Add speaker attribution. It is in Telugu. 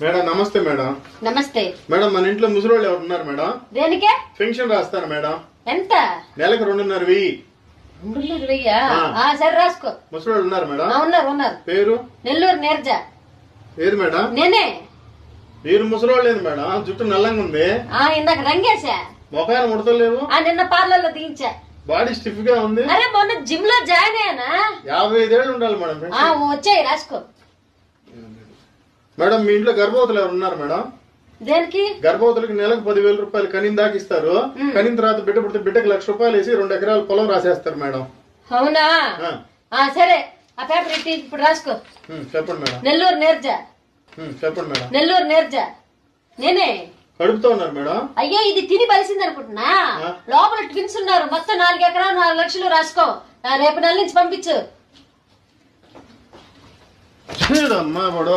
Speaker 1: మేడం నమస్తే మేడం.
Speaker 2: నమస్తే
Speaker 1: మేడం మన ఇంట్లో ముసలోళ్ళు ఎవరు ఉన్నారు మేడం?
Speaker 2: దేనికే?
Speaker 1: పెన్షన్ రాస్తాను మేడం.
Speaker 2: ఎంత?
Speaker 1: నెలకు 2,500.
Speaker 2: 2,500? సరే రాసుకో.
Speaker 1: ముసలోళ్ళు ఉన్నారు మేడం?
Speaker 2: ఉన్నారు ఉన్నారు.
Speaker 1: పేరు?
Speaker 2: నెల్లూరు నీరజ.
Speaker 1: ఏది మేడం?
Speaker 2: నేనే.
Speaker 1: మీరు ముసలోళ్ళు లేదు మేడం, జుట్టు నల్లంగా ఉంది.
Speaker 2: ఇందాక రంగేశా.
Speaker 1: మొఖాన్ని ముడతలేవు.
Speaker 2: నిన్న పార్లర్ లో దించా.
Speaker 1: బాడీ స్టిఫ్ గా ఉంది.
Speaker 2: అరే మొన్న జిమ్ లో జాయిన్ అయ్యానా.
Speaker 1: 55 ఏళ్ళు ఉండాలి మేడం పెన్షన్.
Speaker 2: వచ్చాయి రాసుకో.
Speaker 1: మేడం మీ ఇంట్లో గర్భవతులు ఎవరు ఉన్నారు మేడం?
Speaker 2: దేనికి?
Speaker 1: గర్భవతులకి నెలకు 10,000 రూపాయలు కనిన దాకా ఇస్తారు. కనిన తర్వాత బిడ్డ పుడితే బిడ్డకి 1,00,000 రూపాయలు వేసి 2 ఎకరాల పొలం రాసేస్తారు మేడం.
Speaker 2: అవునా? సరే ఆ పేపర్ ఇట్టి ఇప్పుడు రాసుకో.
Speaker 1: చెప్పండి మేడం.
Speaker 2: నెల్లూరు నీరజ.
Speaker 1: చెప్పండి మేడం.
Speaker 2: నెల్లూరు నీరజ. నేనే.
Speaker 1: కడుపుతో ఉన్నారు మేడం?
Speaker 2: అయ్యో ఇది తిని బలిసింది అనుకుంటున్నా. లోపల ట్విన్స్ ఉన్నారు. మొత్తం 4 ఎకరాలు 4 లక్షలు రాసుకో. రేపు నెల నుంచి పంపించు.
Speaker 1: అమ్మా వాడు